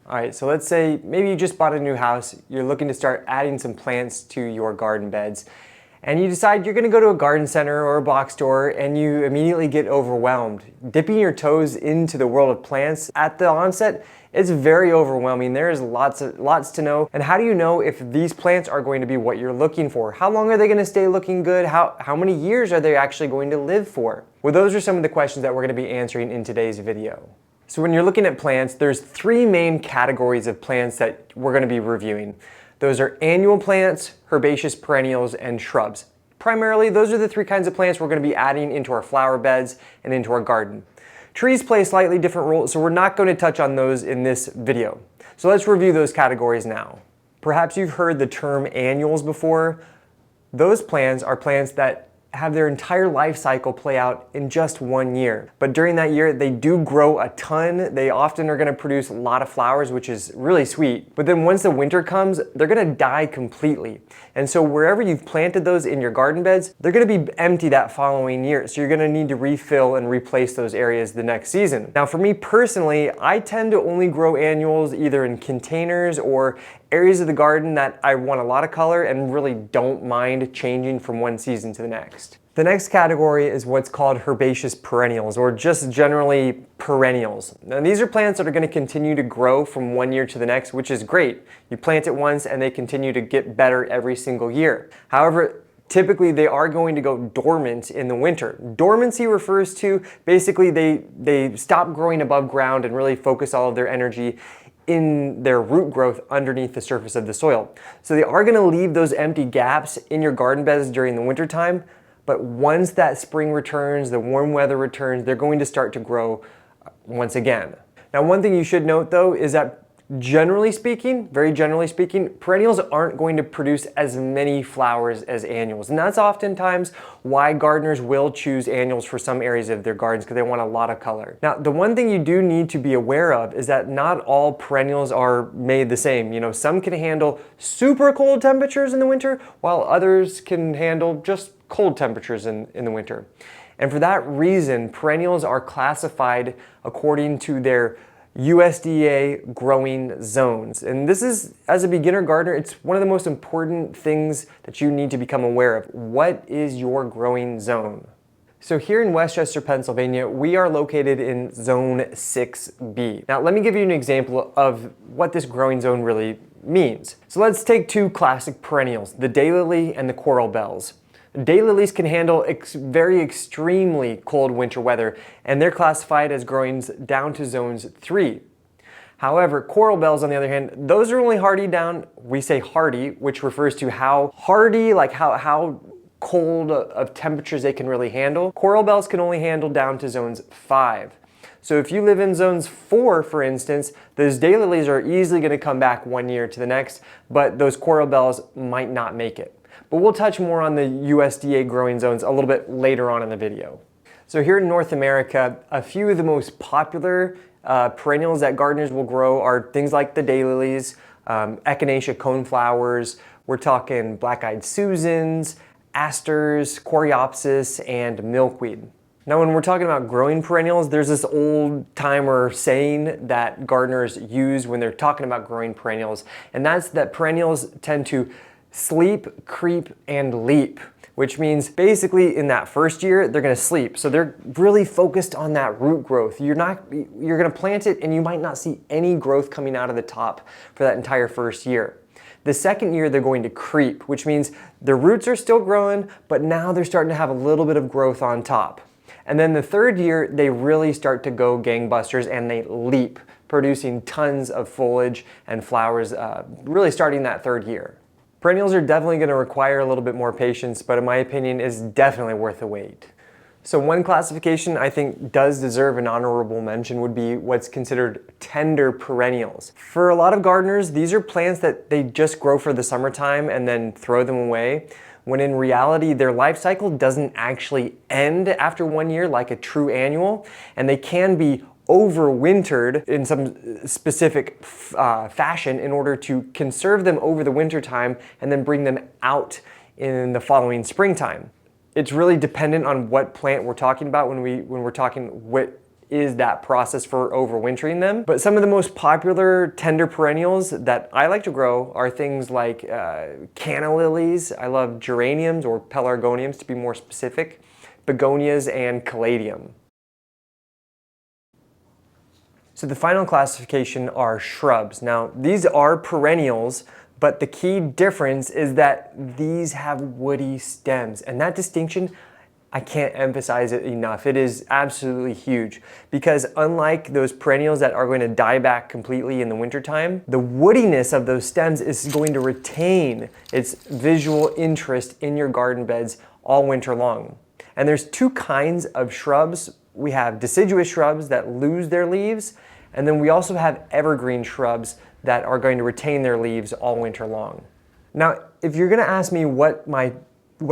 All right, so let's say maybe you just bought a new house, you're looking to start adding some plants to your garden beds, and you decide you're gonna go to a garden center or a box store and you immediately get overwhelmed. Dipping your toes into the world of plants at the onset is very overwhelming. There's lots to know. And how do you know if these plants are going to be what you're looking for? How long are they gonna stay looking good? How many years are they actually going to live for? Well, those are some of the questions that we're gonna be answering in today's video. So when you're looking at plants, there's three main categories of plants that we're gonna be reviewing. Those are annual plants, herbaceous perennials, and shrubs. Primarily, those are the three kinds of plants we're gonna be adding into our flower beds and into our garden. Trees play a slightly different role, so we're not going to touch on those in this video. So let's review those categories now. Perhaps you've heard the term annuals before. Those plants are plants that have their entire life cycle play out in just 1 year. But during that year, they do grow a ton. They often are gonna produce a lot of flowers, which is really sweet. But then once the winter comes, they're gonna die completely. And so wherever you've planted those in your garden beds, they're gonna be empty that following year. So you're gonna need to refill and replace those areas the next season. Now for me personally, I tend to only grow annuals either in containers or areas of the garden that I want a lot of color and really don't mind changing from one season to the next. The next category is what's called herbaceous perennials, or just generally perennials. Now these are plants that are gonna continue to grow from 1 year to the next, which is great. You plant it once and they continue to get better every single year. However, typically they are going to go dormant in the winter. Dormancy refers to basically they stop growing above ground and really focus all of their energy in their root growth underneath the surface of the soil. So they are gonna leave those empty gaps in your garden beds during the winter time, but once that spring returns, the warm weather returns, they're going to start to grow once again. Now, one thing you should note though is that generally speaking, very generally speaking, perennials aren't going to produce as many flowers as annuals. And that's oftentimes why gardeners will choose annuals for some areas of their gardens, because they want a lot of color. Now, the one thing you do need to be aware of is that not all perennials are made the same. You know, some can handle super cold temperatures in the winter, while others can handle just cold temperatures in the winter. And for that reason, perennials are classified according to their USDA growing zones. And this is, as a beginner gardener, it's one of the most important things that you need to become aware of. What is your growing zone? So here in Westchester, Pennsylvania, we are located in Zone 6B. Now let me give you an example of what this growing zone really means. So let's take two classic perennials, the daylily and the coral bells. Daylilies can handle very extremely cold winter weather, and they're classified as growings down to zones 3. However, coral bells, on the other hand, those are only hardy down, we say hardy, which refers to how hardy, like how cold of temperatures they can really handle. Coral bells can only handle down to zones 5. So if you live in zones 4, for instance, those daylilies are easily gonna come back 1 year to the next, but those coral bells might not make it. But we'll touch more on the USDA growing zones a little bit later on in the video. So here in North America, a few of the most popular perennials that gardeners will grow are things like the daylilies, echinacea coneflowers, we're talking black-eyed Susans, asters, coreopsis, and milkweed. Now when we're talking about growing perennials, there's this old-timer saying that gardeners use when they're talking about growing perennials, and that's that perennials tend to sleep, creep, and leap, which means basically in that first year, they're gonna sleep. So they're really focused on that root growth. You're gonna plant it and you might not see any growth coming out of the top for that entire first year. The second year, they're going to creep, which means the roots are still growing, but now they're starting to have a little bit of growth on top. And then the third year, they really start to go gangbusters and they leap, producing tons of foliage and flowers, really starting that third year. Perennials are definitely going to require a little bit more patience, but in my opinion is definitely worth the wait. So one classification I think does deserve an honorable mention would be what's considered tender perennials. For a lot of gardeners, these are plants that they just grow for the summertime and then throw them away, when in reality their life cycle doesn't actually end after 1 year like a true annual, and they can be overwintered in some specific fashion in order to conserve them over the winter time and then bring them out in the following springtime. It's really dependent on what plant we're talking about when we're talking what is that process for overwintering them. But some of the most popular tender perennials that I like to grow are things like canna lilies. I love geraniums, or pelargoniums to be more specific, begonias, and caladium. So the final classification are shrubs. Now, these are perennials, but the key difference is that these have woody stems, and that distinction, I can't emphasize it enough. It is absolutely huge, because unlike those perennials that are going to die back completely in the wintertime, the woodiness of those stems is going to retain its visual interest in your garden beds all winter long. And there's two kinds of shrubs. We have deciduous shrubs that lose their leaves, and then we also have evergreen shrubs that are going to retain their leaves all winter long. Now, if you're gonna ask me what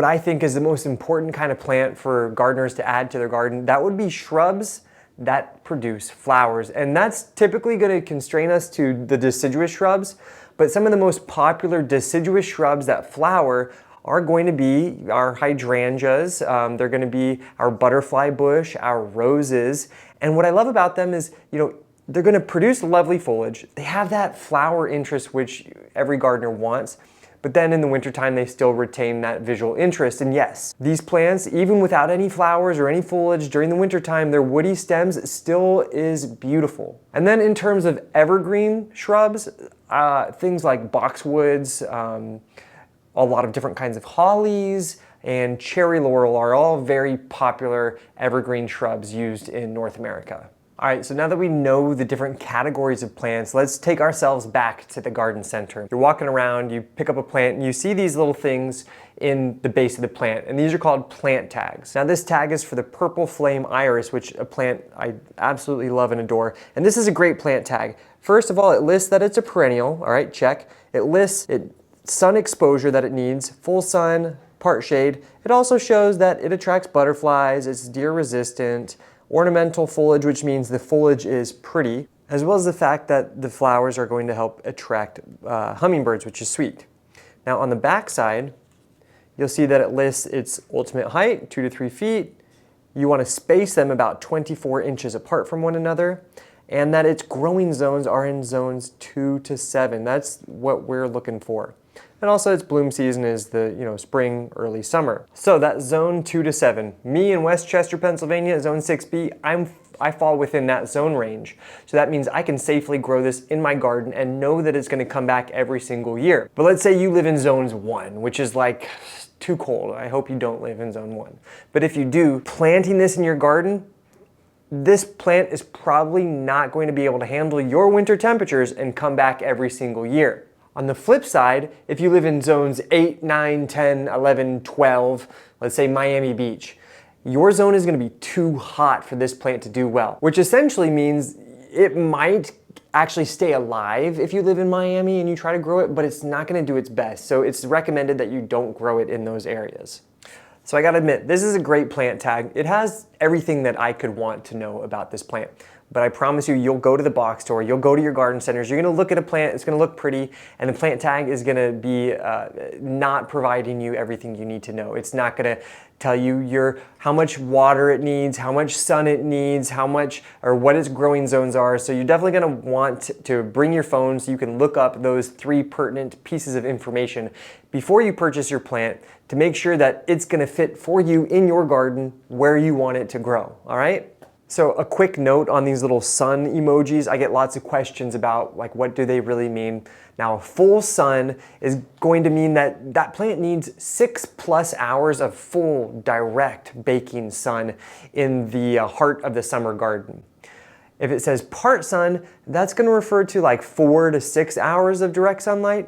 I think is the most important kind of plant for gardeners to add to their garden, that would be shrubs that produce flowers. And that's typically gonna constrain us to the deciduous shrubs, but some of the most popular deciduous shrubs that flower are going to be our hydrangeas, they're gonna be our butterfly bush, our roses. And what I love about them is, they're gonna produce lovely foliage. They have that flower interest, which every gardener wants, but then in the wintertime, they still retain that visual interest. And yes, these plants, even without any flowers or any foliage during the wintertime, their woody stems still is beautiful. And then in terms of evergreen shrubs, things like boxwoods, a lot of different kinds of hollies, and cherry laurel are all very popular evergreen shrubs used in North America. All right, so now that we know the different categories of plants, let's take ourselves back to the garden center. You're walking around, you pick up a plant, and you see these little things in the base of the plant, and these are called plant tags. Now this tag is for the purple flame iris, which a plant I absolutely love and adore, and this is a great plant tag. First of all, it lists that it's a perennial, all right, check. It lists sun exposure that it needs, full sun, part shade. It also shows that it attracts butterflies, it's deer resistant, ornamental foliage, which means the foliage is pretty, as well as the fact that the flowers are going to help attract hummingbirds, which is sweet. Now on the back side, you'll see that it lists its ultimate height, 2 to 3 feet. You want to space them about 24 inches apart from one another, and that its growing zones are in zones 2 to 7. That's what we're looking for. And also its bloom season is the spring, early summer. So that's zone 2 to 7. Me in Westchester, Pennsylvania, zone 6B, I fall within that zone range. So that means I can safely grow this in my garden and know that it's gonna come back every single year. But let's say you live in zones 1, which is like too cold. I hope you don't live in zone 1. But if you do, planting this in your garden, this plant is probably not going to be able to handle your winter temperatures and come back every single year. On the flip side, if you live in zones 8, 9, 10, 11, 12, let's say Miami Beach, your zone is going to be too hot for this plant to do well, which essentially means it might actually stay alive if you live in Miami and you try to grow it, but it's not going to do its best. So it's recommended that you don't grow it in those areas. So I gotta admit, this is a great plant tag. It has everything that I could want to know about this plant. But I promise you, you'll go to the box store, you'll go to your garden centers, you're gonna look at a plant, it's gonna look pretty, and the plant tag is gonna be not providing you everything you need to know. It's not gonna tell you how much water it needs, how much sun it needs, or what its growing zones are. So you're definitely gonna want to bring your phone so you can look up those 3 pertinent pieces of information before you purchase your plant to make sure that it's gonna fit for you in your garden where you want it to grow, all right? So a quick note on these little sun emojis. I get lots of questions about what do they really mean? Now, full sun is going to mean that that plant needs 6+ hours of full direct baking sun in the heart of the summer garden. If it says part sun, that's going to refer to 4 to 6 hours of direct sunlight.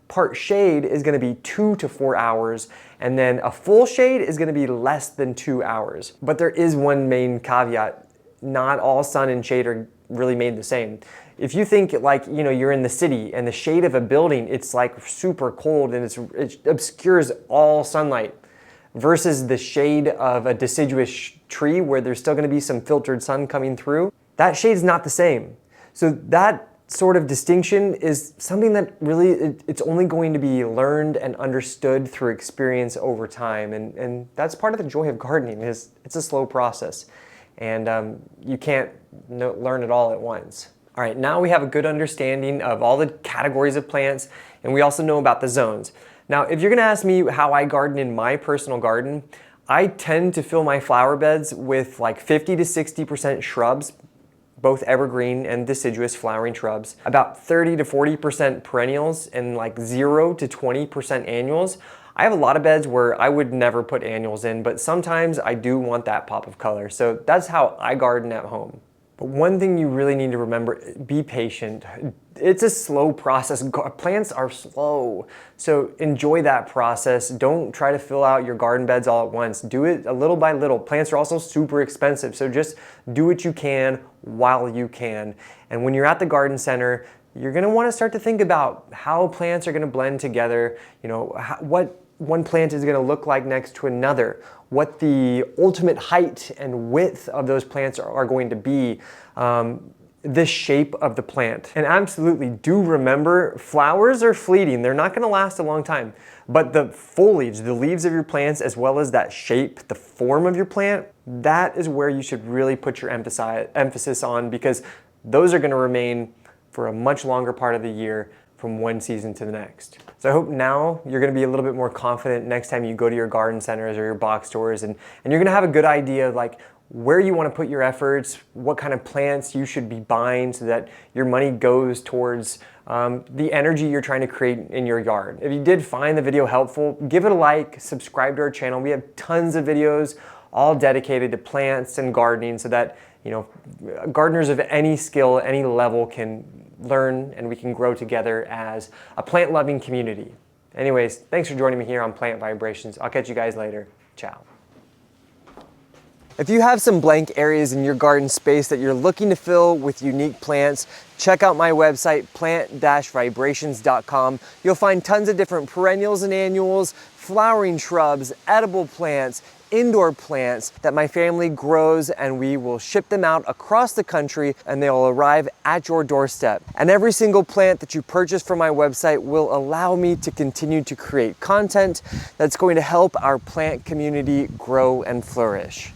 Part shade is going to be 2 to 4 hours, and then a full shade is going to be less than 2 hours. But there is one main caveat. Not all sun and shade are really made the same. If you think you're in the city and the shade of a building, it's super cold and it obscures all sunlight, versus the shade of a deciduous tree where there's still going to be some filtered sun coming through, that shade's not the same. So that sort of distinction is something that really, it's only going to be learned and understood through experience over time. And that's part of the joy of gardening, is it's a slow process. and you can't learn it all at once. All right, now we have a good understanding of all the categories of plants, and we also know about the zones. Now, if you're gonna ask me how I garden in my personal garden, I tend to fill my flower beds with like 50 to 60% shrubs, both evergreen and deciduous flowering shrubs, about 30 to 40% perennials, and like 0 to 20% annuals. I have a lot of beds where I would never put annuals in, but sometimes I do want that pop of color. So that's how I garden at home. But one thing you really need to remember, be patient. It's a slow process. Plants are slow. So enjoy that process. Don't try to fill out your garden beds all at once. Do it a little by little. Plants are also super expensive. So just do what you can while you can. And when you're at the garden center, you're gonna wanna start to think about how plants are gonna blend together, what one plant is gonna look like next to another, what the ultimate height and width of those plants are going to be, the shape of the plant. And absolutely do remember, flowers are fleeting. They're not gonna last a long time, but the foliage, the leaves of your plants, as well as that shape, the form of your plant, that is where you should really put your emphasis on, because those are gonna remain for a much longer part of the year, from one season to the next. So I hope now you're gonna be a little bit more confident next time you go to your garden centers or your box stores, and you're gonna have a good idea of like where you wanna put your efforts, what kind of plants you should be buying so that your money goes towards the energy you're trying to create in your yard. If you did find the video helpful, give it a like, subscribe to our channel. We have tons of videos all dedicated to plants and gardening so that gardeners of any skill, any level can learn, and we can grow together as a plant-loving community. Anyways, thanks for joining me here on Plant Vibrations. I'll catch you guys later. Ciao. If you have some blank areas in your garden space that you're looking to fill with unique plants, check out my website, plant-vibrations.com. You'll find tons of different perennials and annuals, flowering shrubs, edible plants, indoor plants that my family grows, and we will ship them out across the country, and they'll arrive at your doorstep. And every single plant that you purchase from my website will allow me to continue to create content that's going to help our plant community grow and flourish.